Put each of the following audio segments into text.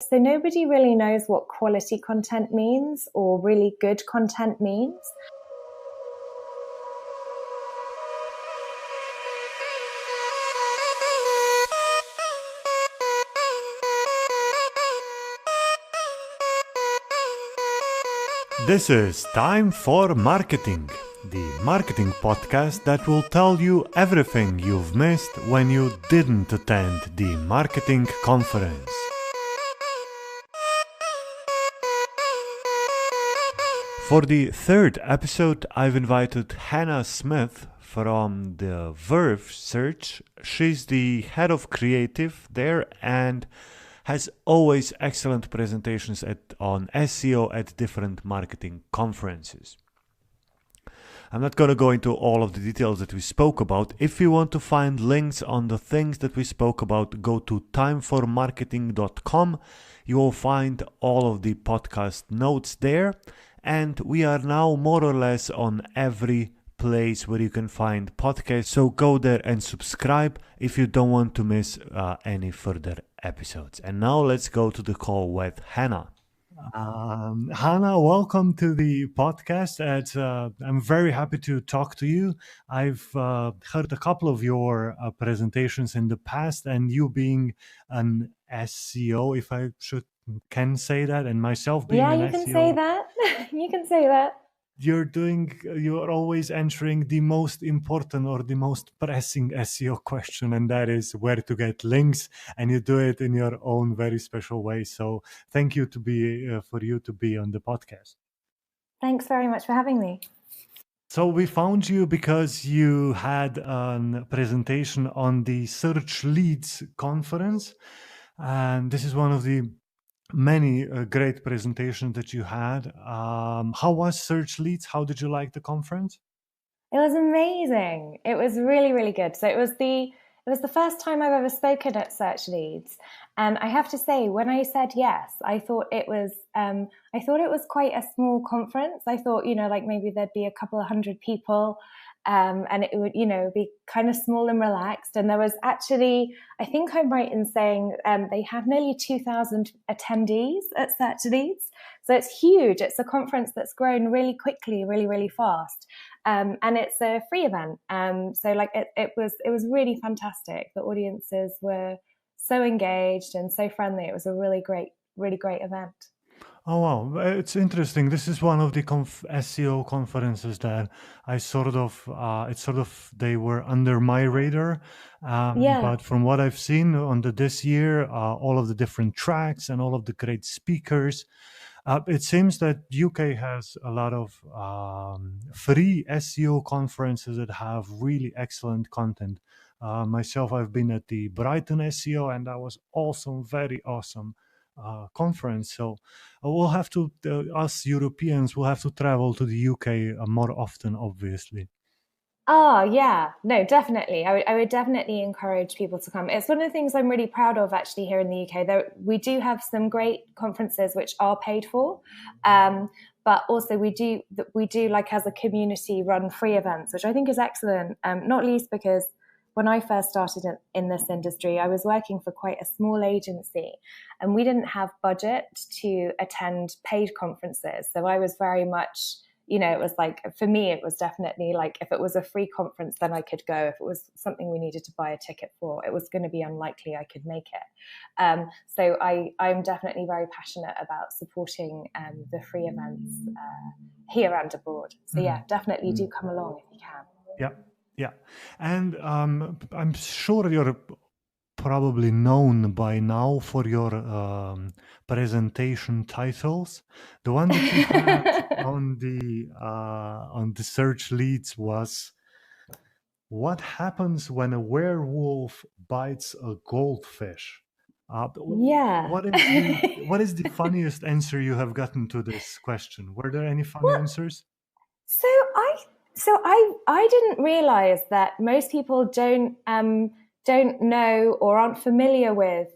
So nobody really knows what quality content means or really good content means. This is Time for Marketing, the marketing podcast that will tell you everything you've missed when you didn't attend the marketing conference. For the third episode, I've invited Hannah Smith from the Verve Search. She's the head of creative there and has always excellent presentations on SEO at different marketing conferences. I'm not going to go into all of the details that we spoke about. If you want to find links on the things that we spoke about, go to timeformarketing.com. You will find all of the podcast notes there. And we are now more or less on every place where you can find podcasts. So go there and subscribe if you don't want to miss any further episodes. And now let's go to the call with Hannah. Hannah, welcome to the podcast. I'm very happy to talk to you. I've heard a couple of your presentations in the past, and you being an SEO, if I can say that, and myself being an SEO. Yeah, you can say that. You can say that. You're always answering the most important or the most pressing SEO question, and that is where to get links, and you do it in your own very special way. So thank you for you to be on the podcast. Thanks very much for having me. So we found you because you had a presentation on the Search Leads conference, and this is one of the many great presentations that you had. How was Search Leads? How did you like the conference? It was amazing. It was really, really good. So it was the first time I've ever spoken at Search Leads, and I have to say, when I said yes, I thought it was quite a small conference. I thought, like maybe there'd be a couple of hundred people. And it would, be kind of small and relaxed. And there was actually, I think I'm right in saying they had nearly 2,000 attendees at Search Leads. So it's huge. It's a conference that's grown really quickly, really, really fast. And it's a free event. So like it was really fantastic. The audiences were so engaged and so friendly. It was a really great event. Oh, wow. It's interesting. This is one of the SEO conferences that they were under my radar. But from what I've seen on this year, all of the different tracks and all of the great speakers, it seems that UK has a lot of free SEO conferences that have really excellent content. Myself, I've been at the Brighton SEO, and that was awesome, very awesome. Conference. So we'll have to, us Europeans, will have to travel to the UK more often, obviously. Oh, yeah. No, definitely. I would definitely encourage people to come. It's one of the things I'm really proud of actually here in the UK. We do have some great conferences which are paid for, but also we do like as a community run free events, which I think is excellent, not least because when I first started in this industry, I was working for quite a small agency and we didn't have budget to attend paid conferences. So I was very much, it was like, for me, it was definitely like, if it was a free conference, then I could go. If it was something we needed to buy a ticket for, it was going to be unlikely I could make it. So I'm definitely very passionate about supporting the free events here and abroad. So yeah, definitely do come along if you can. Yeah. Yeah, and I'm sure you're probably known by now for your presentation titles. The one that you had on the Search Leads was "What happens when a werewolf bites a goldfish?" Yeah. What is the funniest answer you have gotten to this question? Were there any funny answers? So I didn't realize that most people don't know or aren't familiar with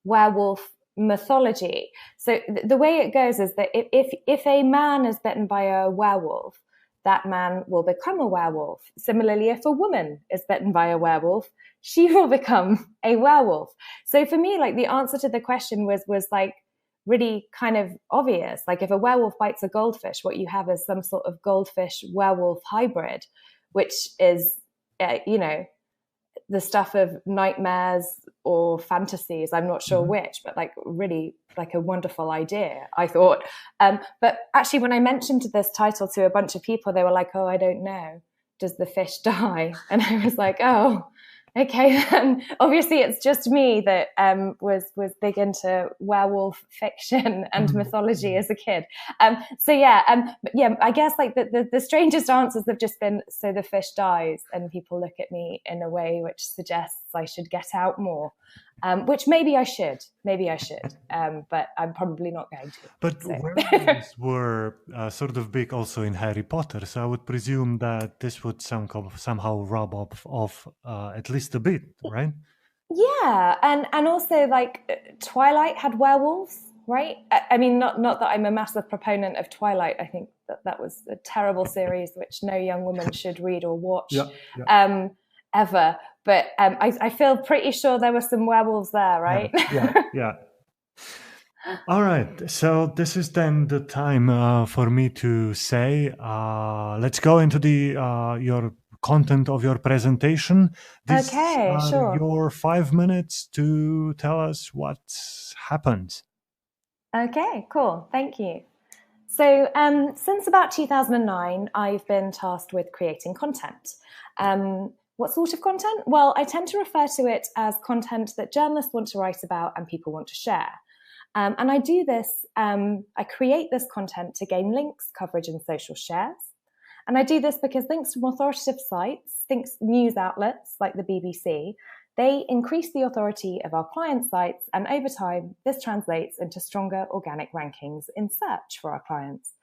werewolf mythology. So the way it goes is that if a man is bitten by a werewolf, that man will become a werewolf. Similarly, if a woman is bitten by a werewolf, she will become a werewolf. So for me, like the answer to the question was like really kind of obvious. Like if a werewolf bites a goldfish, what you have is some sort of goldfish werewolf hybrid, which is, the stuff of nightmares or fantasies. I'm not sure which, but like really like a wonderful idea, I thought. But actually, when I mentioned this title to a bunch of people, they were like, oh, I don't know. Does the fish die? And I was like, oh, okay, then obviously it's just me that was big into werewolf fiction and mythology as a kid. I guess like the strangest answers have just been, so the fish dies, and people look at me in a way which suggests I should get out more. Which maybe I should, but I'm probably not going to. But werewolves were sort of big also in Harry Potter, so I would presume that this would somehow rub off at least a bit, right? Yeah, and also like Twilight had werewolves, right? I mean, not that I'm a massive proponent of Twilight. I think that was a terrible series which no young woman should read or watch. Ever, but I feel pretty sure there were some werewolves there, right? Yeah. All right, so this is then the time for me to say, let's go into the your content of your presentation. This Sure. Your 5 minutes to tell us what's happened. Okay, cool. Thank you. So since about 2009, I've been tasked with creating content. What sort of content? Well, I tend to refer to it as content that journalists want to write about and people want to share. And I do this, I create this content to gain links, coverage, and social shares. And I do this because links from authoritative sites, news outlets like the BBC, they increase the authority of our client sites. And over time, this translates into stronger organic rankings in search for our clients.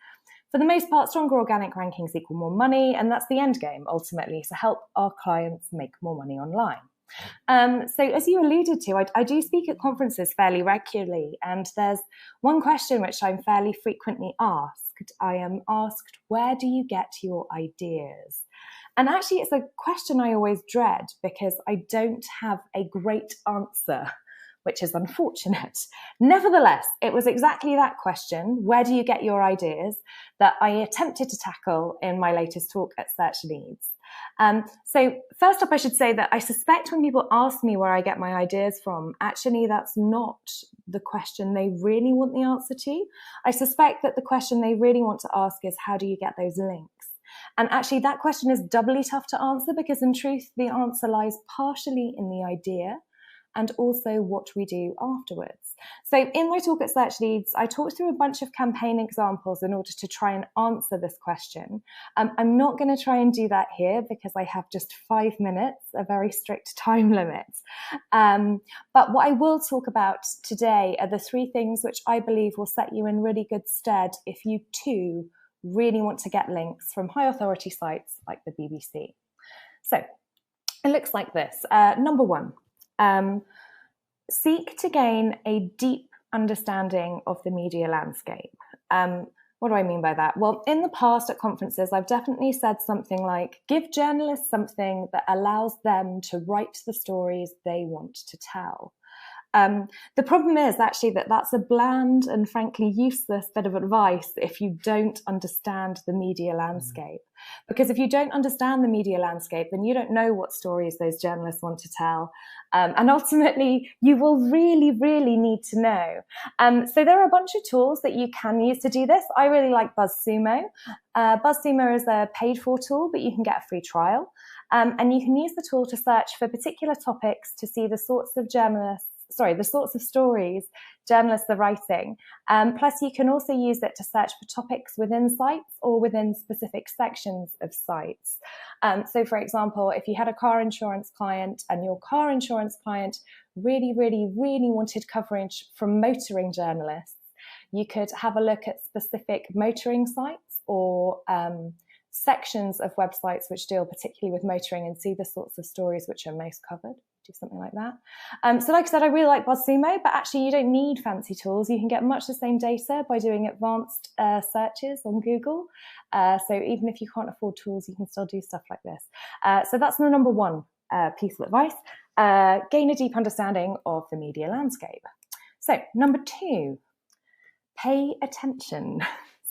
For the most part, stronger organic rankings equal more money, and that's the end game, ultimately, to help our clients make more money online. So as you alluded to, I do speak at conferences fairly regularly, and there's one question which I'm fairly frequently asked. I am asked, where do you get your ideas? And actually, it's a question I always dread because I don't have a great answer, which is unfortunate. Nevertheless, it was exactly that question, where do you get your ideas, that I attempted to tackle in my latest talk at Search Leads. So first up, I should say that I suspect when people ask me where I get my ideas from, actually that's not the question they really want the answer to. I suspect that the question they really want to ask is, how do you get those links? And actually that question is doubly tough to answer because in truth, the answer lies partially in the idea and also what we do afterwards. So in my talk at Search Leads, I talked through a bunch of campaign examples in order to try and answer this question. I'm not going to try and do that here because I have just 5 minutes, a very strict time limit. But what I will talk about today are the 3 things which I believe will set you in really good stead if you too really want to get links from high authority sites like the BBC. So it looks like this. Number 1. Seek to gain a deep understanding of the media landscape. What do I mean by that? Well, in the past at conferences, I've definitely said something like, give journalists something that allows them to write the stories they want to tell. The problem is actually that that's a bland and frankly useless bit of advice if you don't understand the media landscape. Because if you don't understand the media landscape, then you don't know what stories those journalists want to tell. And ultimately, you will really, really need to know. So there are a bunch of tools that you can use to do this. I really like BuzzSumo. BuzzSumo is a paid-for tool, but you can get a free trial. And you can use the tool to search for particular topics to see the sorts of stories journalists are writing. Plus, you can also use it to search for topics within sites or within specific sections of sites. So, for example, if you had a car insurance client and your car insurance client really, really, really wanted coverage from motoring journalists, you could have a look at specific motoring sites or sections of websites which deal particularly with motoring and see the sorts of stories which are most covered. Do something like that. So like I said, I really like BuzzSumo, but actually you don't need fancy tools. You can get much the same data by doing advanced searches on Google. So even if you can't afford tools, you can still do stuff like this. So that's the number 1 piece of advice. gain a deep understanding of the media landscape. So number 2, pay attention.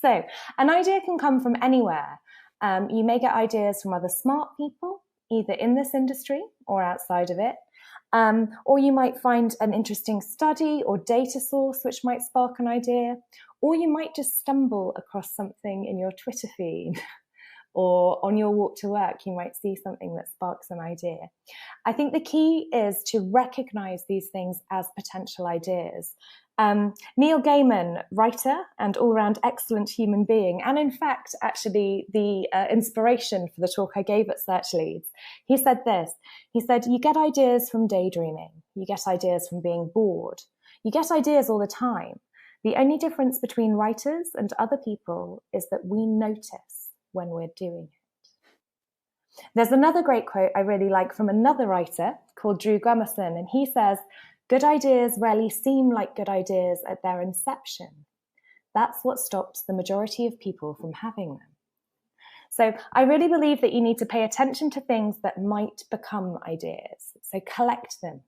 So an idea can come from anywhere. You may get ideas from other smart people, either in this industry or outside of it. Or you might find an interesting study or data source which might spark an idea. Or you might just stumble across something in your Twitter feed. Or on your walk to work, you might see something that sparks an idea. I think the key is to recognize these things as potential ideas. Neil Gaiman, writer and all-round excellent human being, and in fact, actually the inspiration for the talk I gave at Search Leads, he said this. He said, you get ideas from daydreaming. You get ideas from being bored. You get ideas all the time. The only difference between writers and other people is that we notice when we're doing it. There's another great quote I really like from another writer called Drew Gumerson, and he says, good ideas rarely seem like good ideas at their inception. That's what stops the majority of people from having them. So I really believe that you need to pay attention to things that might become ideas. So collect them,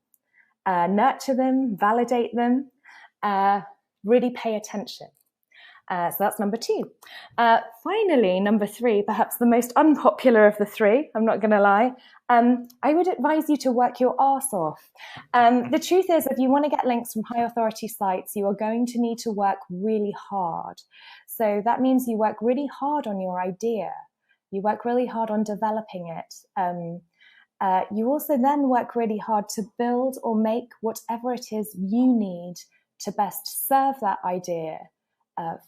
nurture them, validate them, really pay attention. So that's number 2. Finally, number 3, perhaps the most unpopular of the 3, I'm not going to lie. I would advise you to work your arse off. The truth is, if you want to get links from high authority sites, you are going to need to work really hard. So that means you work really hard on your idea. You work really hard on developing it. You also then work really hard to build or make whatever it is you need to best serve that idea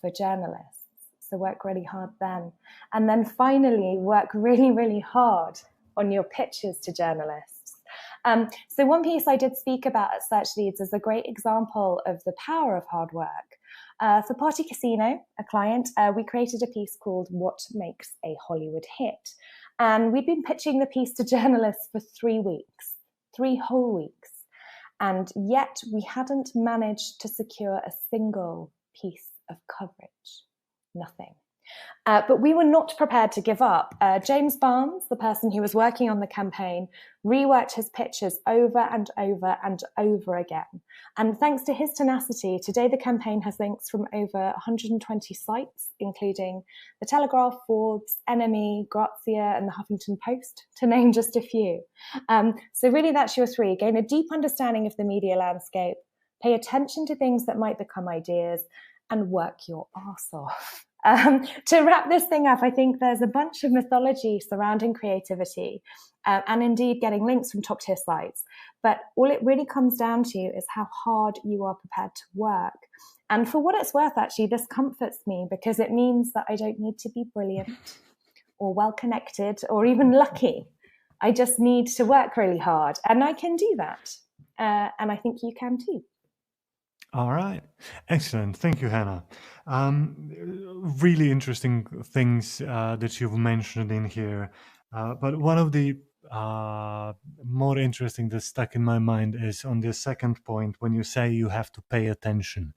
for journalists. So work really hard then. And then finally, work really, really hard on your pitches to journalists. So one piece I did speak about at Search Leads is a great example of the power of hard work. For Party Casino, a client, we created a piece called What Makes a Hollywood Hit. And we'd been pitching the piece to journalists for 3 weeks, 3 whole weeks. And yet we hadn't managed to secure a single piece of coverage. Nothing. But we were not prepared to give up. James Barnes, the person who was working on the campaign, reworked his pitches over and over and over again. And thanks to his tenacity, today the campaign has links from over 120 sites, including The Telegraph, Forbes, NME, Grazia, and the Huffington Post, to name just a few. So really that's your 3. Gain a deep understanding of the media landscape, pay attention to things that might become ideas, and work your arse off. To wrap this thing up, I think there's a bunch of mythology surrounding creativity and indeed getting links from top tier sites. But all it really comes down to is how hard you are prepared to work. And for what it's worth, actually, this comforts me because it means that I don't need to be brilliant or well connected or even lucky. I just need to work really hard, and I can do that. And I think you can too. All right. Excellent. Thank you, Hannah. Really interesting things that you've mentioned in here. But one of the more interesting that stuck in my mind is on the second point when you say you have to pay attention.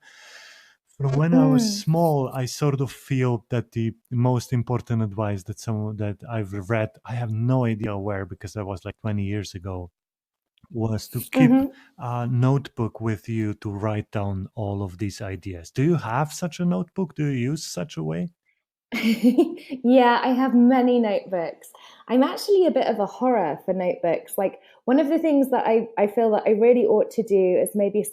From when I was small, I sort of feel that the most important advice that I've read, I have no idea where because that was like 20 years ago, was to keep a notebook with you to write down all of these ideas. Do you have such a notebook? Do you use such a way? Yeah, I have many notebooks. I'm actually a bit of a horror for notebooks. Like one of the things that I feel that I really ought to do is maybe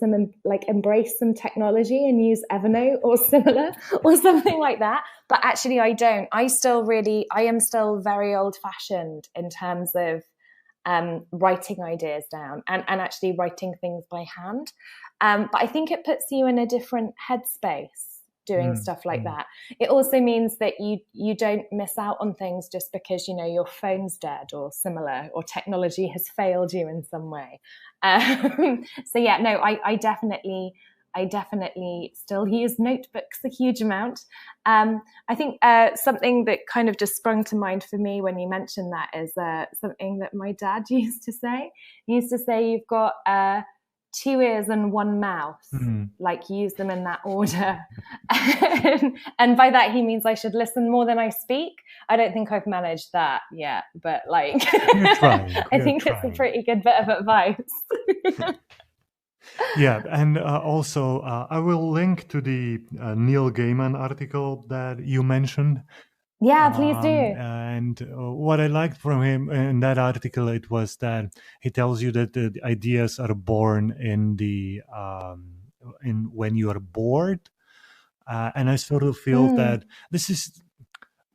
embrace some technology and use Evernote or similar or something like that. But actually I don't. I am still very old fashioned in terms of writing ideas down and actually writing things by hand. But I think it puts you in a different headspace doing stuff like that. It also means that you don't miss out on things just because, your phone's dead or similar, or technology has failed you in some way. So yeah, no, I definitely still use notebooks a huge amount. I think something that kind of just sprung to mind for me when you mentioned that is something that my dad used to say. He used to say, you've got 2 ears and 1 mouth, like use them in that order. And by that, he means I should listen more than I speak. I don't think I've managed that yet, but like, I think it's a pretty good bit of advice. Yeah, and also I will link to the Neil Gaiman article that you mentioned. Yeah, please do. And what I liked from him in that article, it was that he tells you that the ideas are born in the in when you are bored, and I sort of feel that this is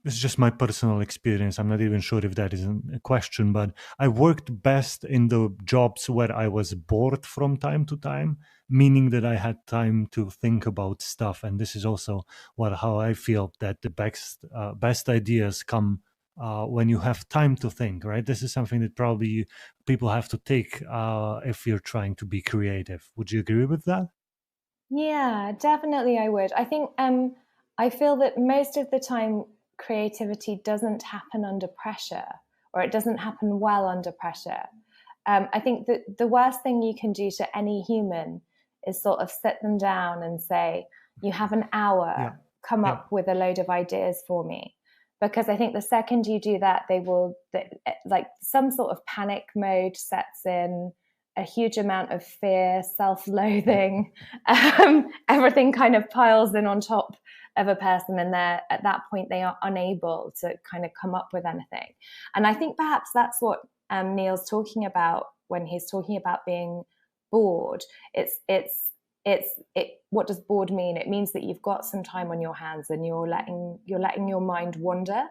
just my personal experience. I'm not even sure if that is a question, but I worked best in the jobs where I was bored from time to time, meaning that I had time to think about stuff. And this is also how I feel that the best ideas come when you have time to think, right? This is something that probably people have to take if you're trying to be creative. Would you agree with that? Yeah, definitely I would. I think I feel that most of the time creativity doesn't happen under pressure, or it doesn't happen well under pressure. I think that the worst thing you can do to any human is sort of sit them down and say, you have an hour, come up with a load of ideas for me. Because I think the second you do that, like some sort of panic mode sets in, a huge amount of fear, self-loathing, everything kind of piles in on top of a person, and at that point they are unable to kind of come up with anything. And I think perhaps that's what Neil's talking about when he's talking about being bored. What does bored mean? It means that you've got some time on your hands and you're letting your mind wander.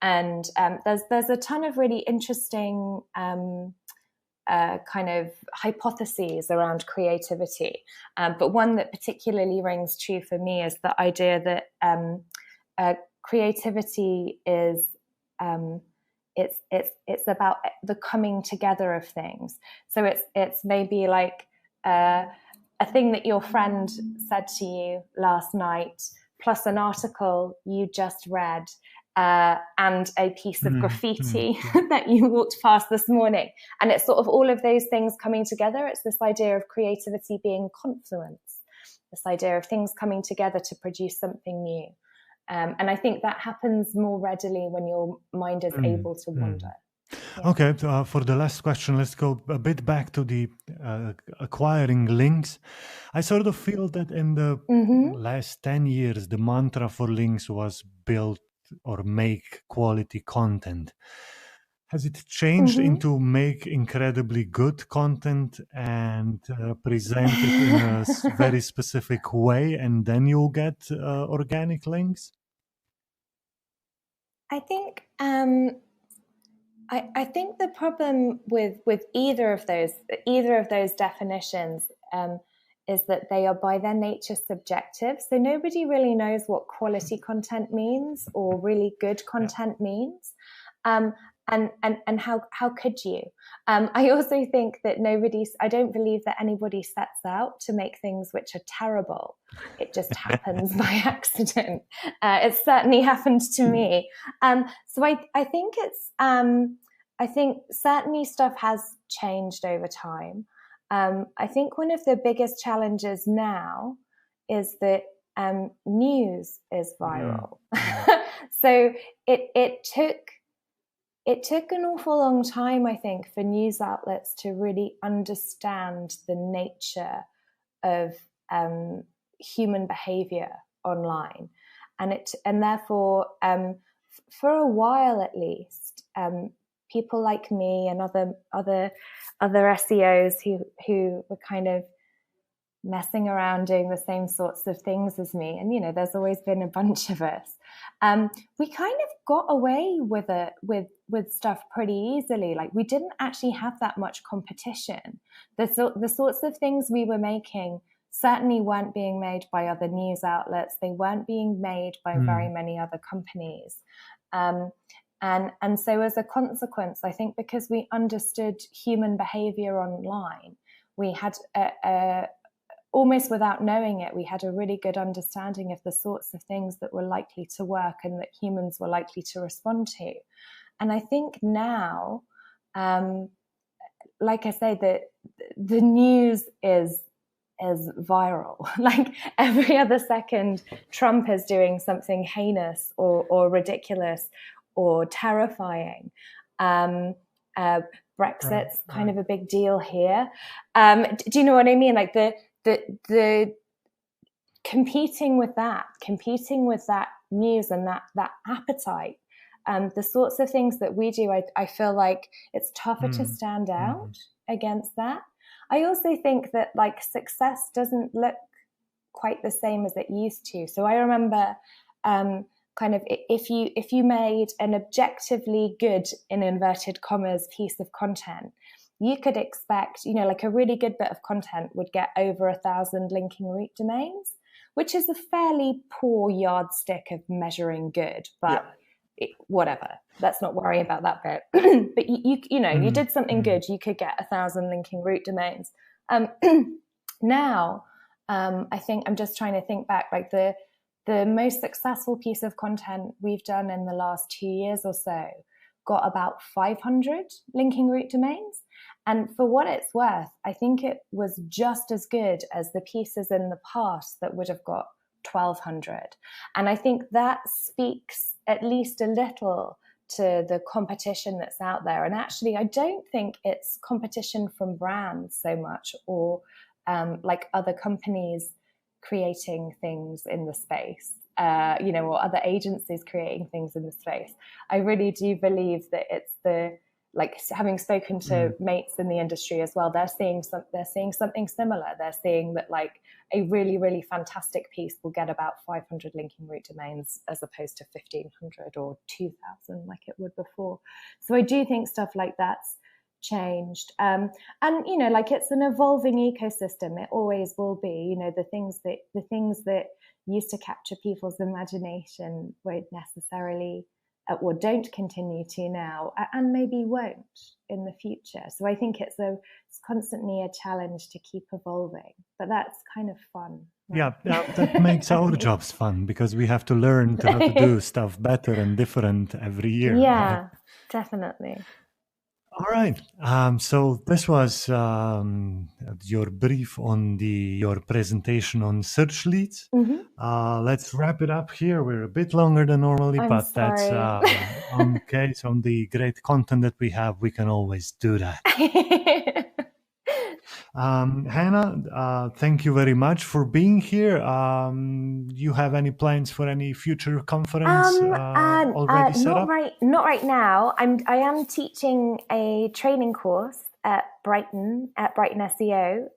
And there's a ton of really interesting kind of hypotheses around creativity, but one that particularly rings true for me is the idea that creativity is it's about the coming together of things. So it's maybe like a thing that your friend said to you last night, plus an article you just read, and a piece of graffiti that you walked past this morning. And it's sort of all of those things coming together. It's this idea of creativity being confluence, this idea of things coming together to produce something new. And I think that happens more readily when your mind is able to wander. Yeah. Okay, for the last question, let's go a bit back to the acquiring links. I sort of feel that in the last 10 years, the mantra for links was build or make quality content. Has it changed into make incredibly good content and present it in a very specific way, and then you'll get organic links? I think I think the problem with either of those definitions is that they are by their nature subjective. So nobody really knows what quality content means or really good content means. And how could you? I also think that I don't believe that anybody sets out to make things which are terrible. It just happens by accident. It certainly happened to me. So I think I think certainly stuff has changed over time. I think one of the biggest challenges now is that news is viral. So it took an awful long time, I think, for news outlets to really understand the nature of human behavior online, and therefore, for a while at least, people like me and other SEOs who were kind of messing around doing the same sorts of things as me, and there's always been a bunch of us. We kind of got away with stuff pretty easily. Like, we didn't actually have that much competition. The sorts of things we were making certainly weren't being made by other news outlets. They weren't being made by very many other companies. And so as a consequence, I think because we understood human behavior online, we had almost without knowing it, we had a really good understanding of the sorts of things that were likely to work and that humans were likely to respond to. And I think now, like I say, the news is viral. Like every other second, Trump is doing something heinous or ridiculous or terrifying. Brexit's kind of a big deal here. Do you know what I mean? Like the competing with that news and that appetite, the sorts of things that we do, I feel like it's tougher to stand out against that. I also think that like success doesn't look quite the same as it used to. So I remember kind of if you made an objectively good, in inverted commas, piece of content, you could expect, like a really good bit of content would get over 1,000 linking root domains, which is a fairly poor yardstick of measuring good, but whatever. Let's not worry about that bit. But you did something good, you could get 1,000 linking root domains. Now, I think I'm just trying to think back, like the most successful piece of content we've done in the last 2 years or so got about 500 linking root domains. And for what it's worth, I think it was just as good as the pieces in the past that would have got 1,200. And I think that speaks at least a little to the competition that's out there. And actually, I don't think it's competition from brands so much, or like other companies creating things in the space, or other agencies creating things in the space. I really do believe that it's like having spoken to mates in the industry as well, they're seeing something similar. They're seeing that like a really, really fantastic piece will get about 500 linking root domains as opposed to 1,500 or 2,000 like it would before. So I do think stuff like that's changed. And like it's an evolving ecosystem. It always will be. The things that used to capture people's imagination won't necessarily or don't continue to now, and maybe won't in the future. So I think it's constantly a challenge to keep evolving, but that's kind of fun. Right? Yeah, that makes our jobs fun, because we have to learn how to do stuff better and different every year. Yeah, definitely. All right. So this was your brief on your presentation on search leads. Let's wrap it up here. We're a bit longer than normally, but sorry. That's okay. So on the great content that we have, we can always do that. Hannah, thank you very much for being here. You have any plans for any future conference already set up? Not right now. I am teaching a training course at Brighton SEO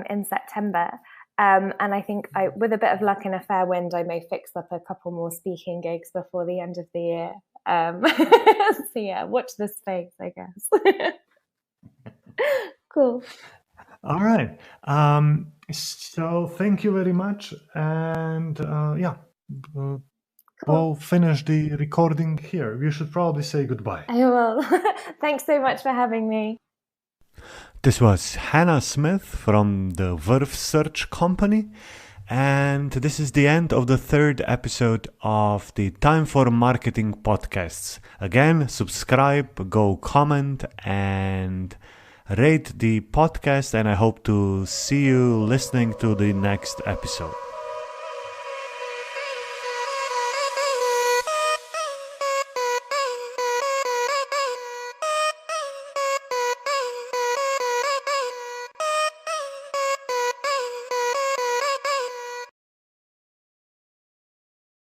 in September. And I think with a bit of luck and a fair wind, I may fix up a couple more speaking gigs before the end of the year. So yeah, watch this space, I guess. Cool. All right. So thank you very much. And cool. We'll finish the recording here. We should probably say goodbye. I will. Thanks so much for having me. This was Hannah Smith from the Verve Search company. And this is the end of the third episode of the Time for Marketing podcasts. Again, subscribe, go comment, and rate the podcast, and I hope to see you listening to the next episode.